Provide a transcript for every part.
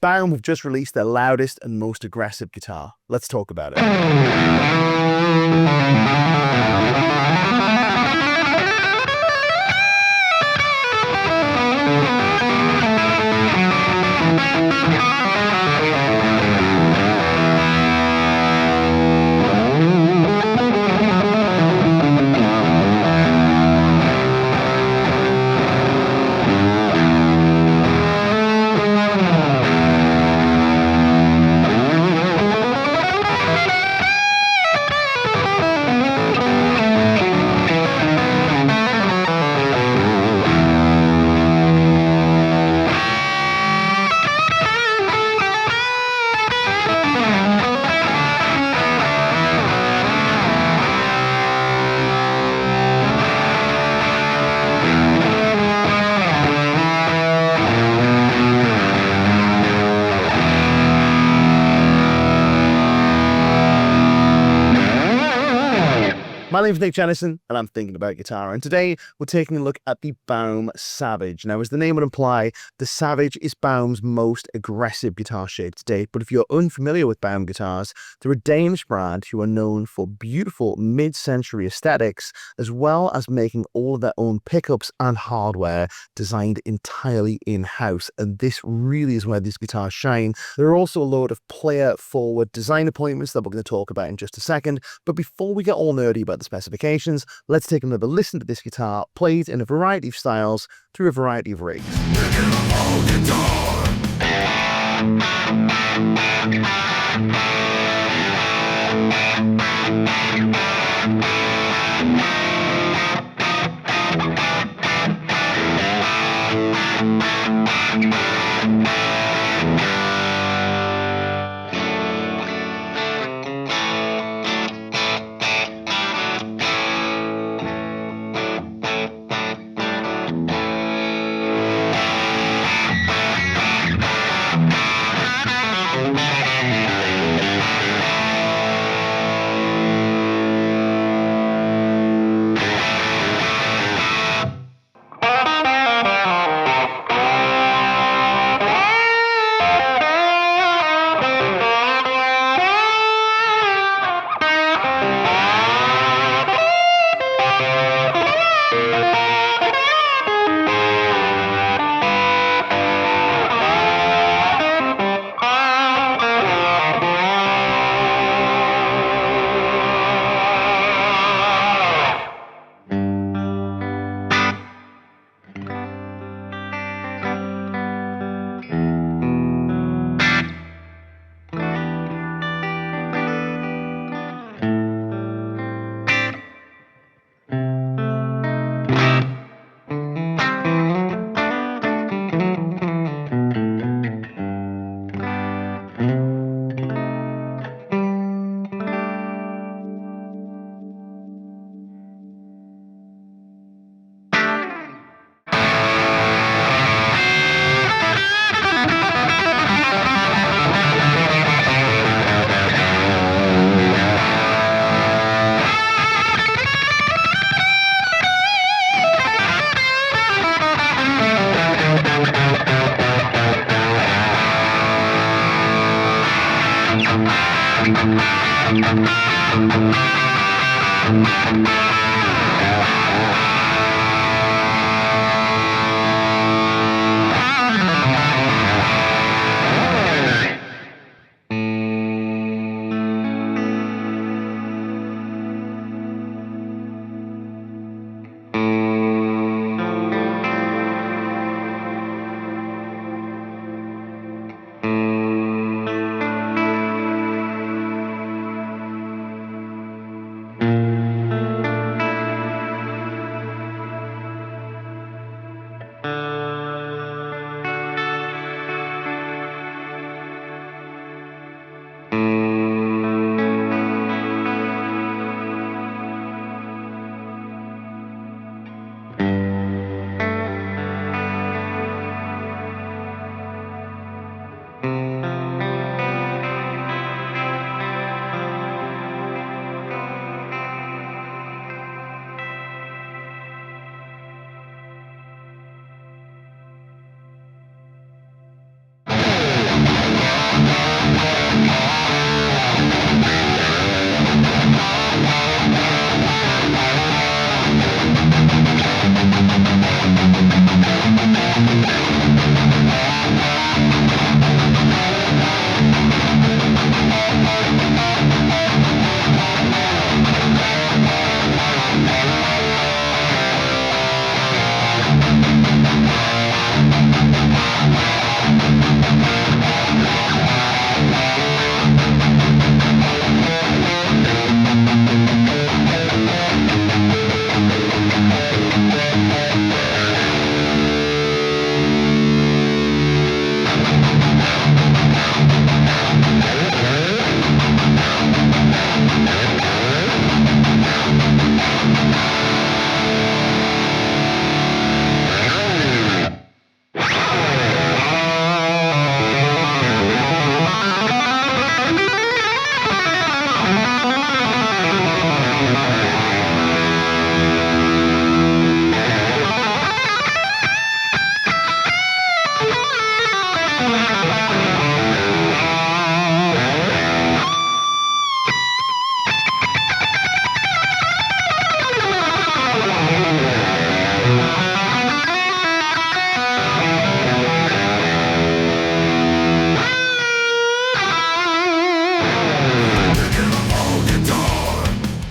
Baum have just released their loudest and most aggressive guitar. Let's talk about it. My name is Jennison, and I'm thinking about guitar, and today we're taking a look at the Baum Savage. Now, as the name would imply, the Savage is Baum's most aggressive guitar shape to date, but if you're unfamiliar with Baum guitars, they're a Danish brand who are known for beautiful mid-century aesthetics, as well as making all of their own pickups and hardware designed entirely in-house, and this really is where these guitars shine. There are also a load of player-forward design appointments that we're going to talk about in just a second, but before we get all nerdy about the specifications, let's take another listen to this guitar played in a variety of styles through a variety of rigs.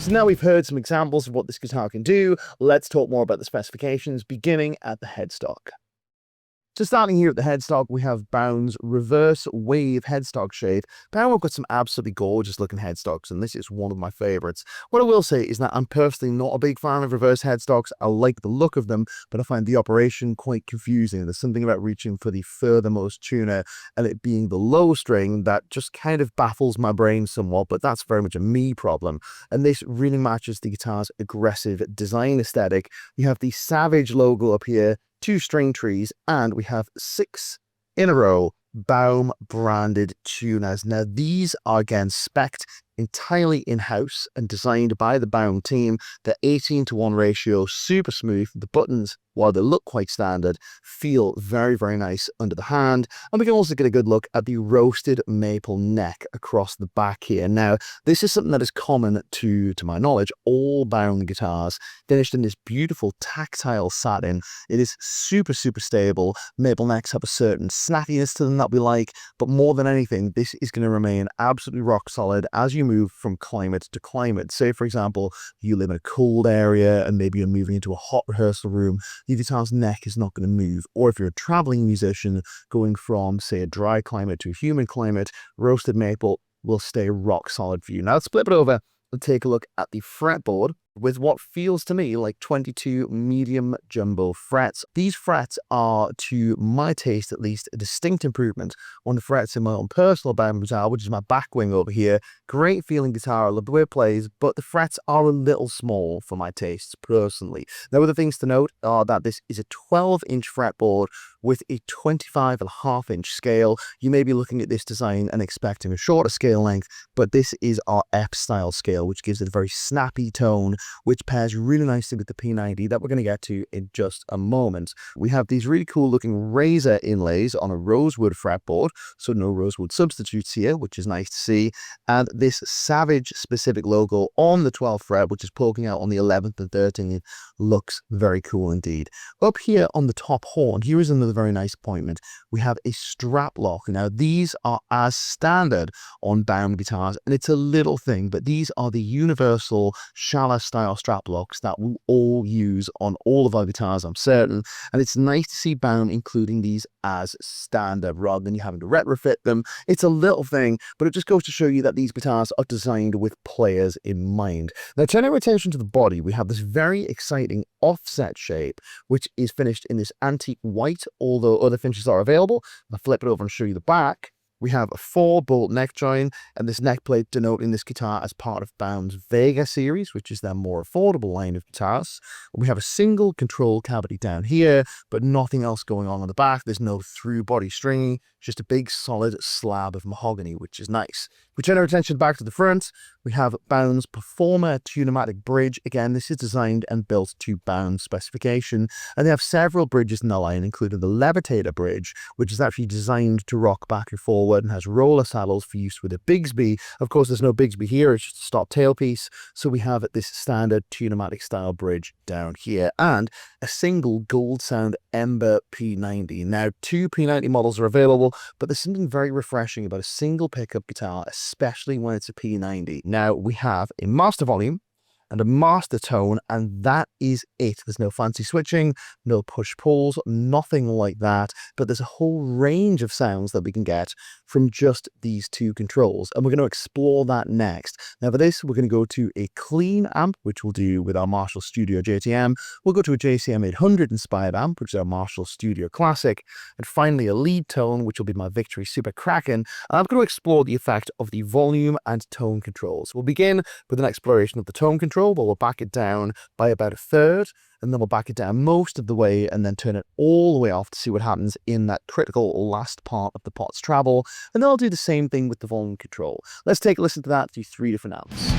So now we've heard some examples of what this guitar can do, let's talk more about the specifications, beginning at the headstock. So starting here at the headstock, we have Baum's reverse wave headstock shape. Baum have got some absolutely gorgeous looking headstocks, and this is one of my favorites. What I will say is that I'm personally not a big fan of reverse headstocks. I like the look of them, but I find the operation quite confusing. There's something about reaching for the furthermost tuner and it being the low string that just kind of baffles my brain somewhat, but that's very much a me problem. And this really matches the guitar's aggressive design aesthetic. You have the Savage logo up here, 2 string trees, and we have 6 in a row Baum branded tuners. Now these are again spec'd entirely in-house and designed by the Baum team. The 18:1 ratio, super smooth. The buttons, while they look quite standard, feel very, very nice under the hand. And we can also get a good look at the roasted maple neck across the back here. Now, this is something that is common to my knowledge, all Baum guitars, finished in this beautiful tactile satin. It is super, super stable. Maple necks have a certain snappiness to them that we like, but more than anything, this is going to remain absolutely rock solid as you move from climate to climate. Say, for example, you live in a cold area and maybe you're moving into a hot rehearsal room, your guitar's neck is not going to move. Or if you're a traveling musician going from, say, a dry climate to a humid climate, roasted maple will stay rock solid for you. Now let's flip it over and take a look at the fretboard with what feels to me like 22 medium jumbo frets. These frets are, to my taste at least, a distinct improvement on the frets in my own personal Baum guitar, which is my back wing over here. Great feeling guitar, I love the way it plays, but the frets are a little small for my tastes personally. Now, other things to note are that this is a 12-inch fretboard with a 25.5-inch scale. You may be looking at this design and expecting a shorter scale length, but this is our F style scale, which gives it a very snappy tone, which pairs really nicely with the P90 that we're going to get to in just a moment. We have these really cool looking razor inlays on a rosewood fretboard, so no rosewood substitutes here, which is nice to see. And this Savage specific logo on the 12th fret, which is poking out on the 11th and 13th, looks very cool indeed. Up here on the top horn, here is another very nice appointment. We have a strap lock. Now these are as standard on Baum guitars, and it's a little thing, but these are the universal shallow style strap locks that we'll all use on all of our guitars, I'm certain. And it's nice to see Baum including these as standard rather than you having to retrofit them. It's a little thing, but it just goes to show you that these guitars are designed with players in mind. Now, turning our attention to the body, we have this very exciting offset shape, which is finished in this antique white, although other finishes are available. I'll flip it over and show you the back. We have a 4-bolt neck join and this neck plate denoting this guitar as part of Baum's VEGA series, which is their more affordable line of guitars. We have a single control cavity down here, but nothing else going on the back. There's no through body stringing, just a big solid slab of mahogany, which is nice. We turn our attention back to the front. We have Baum's Performer Tune-o-Matic bridge. Again, this is designed and built to Baum's specification, and they have several bridges in the line, including the Levitator bridge, which is actually designed to rock back and forward and has roller saddles for use with a Bigsby. Of course, there's no Bigsby here, it's just a stop tailpiece. So we have this standard Tune-o-Matic style bridge down here, and a single Goldsound Ember P90. Now, 2 P90 models are available, but there's something very refreshing about a single pickup guitar, especially when it's a P90. Now, we have a master volume and a master tone, and that is it. There's no fancy switching, no push pulls, nothing like that, but there's a whole range of sounds that we can get from just these 2 controls, and we're going to explore that next. Now for this, we're going to go to a clean amp, which we'll do with our Marshall Studio JTM. We'll go to a JCM 800 inspired amp, which is our Marshall Studio Classic, and finally a lead tone, which will be my Victory Super Kraken, and I'm going to explore the effect of the volume and tone controls. We'll begin with an exploration of the tone control, but we'll back it down by about 1/3, and then we'll back it down most of the way and then turn it all the way off to see what happens in that critical last part of the pot's treble. And then I'll do the same thing with the volume control. Let's take a listen to that through 3 different amps.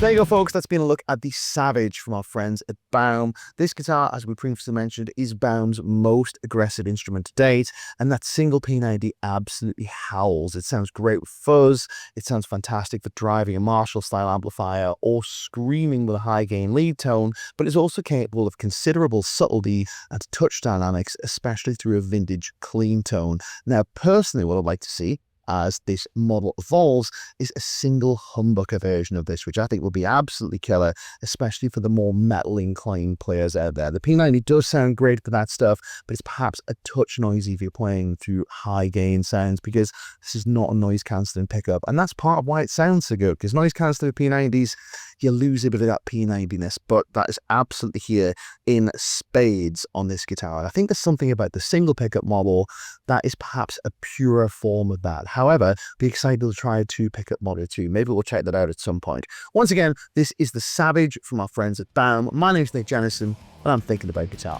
So there you go, folks. That's been a look at the Savage from our friends at Baum. This guitar, as we previously mentioned, is Baum's most aggressive instrument to date, and that single P90 absolutely howls. It sounds great with fuzz, it sounds fantastic for driving a Marshall-style amplifier or screaming with a high-gain lead tone, but it's also capable of considerable subtlety and touch dynamics, especially through a vintage clean tone. Now, personally, what I'd like to see as this model evolves is a single humbucker version of this, which I think will be absolutely killer, especially for the more metal inclined players out there. The P90 does sound great for that stuff, but it's perhaps a touch noisy if you're playing through high gain sounds, because this is not a noise cancelling pickup, and that's part of why it sounds so good, because noise cancelling P90s, you lose a bit of that P90ness, but that is absolutely here in spades on this guitar. And I think there's something about the single pickup model that is perhaps a purer form of that. However, be excited to try a two pickup model too. Maybe we'll check that out at some point. Once again, this is the Savage from our friends at Baum. My name's Jennison, and I'm thinking about guitar.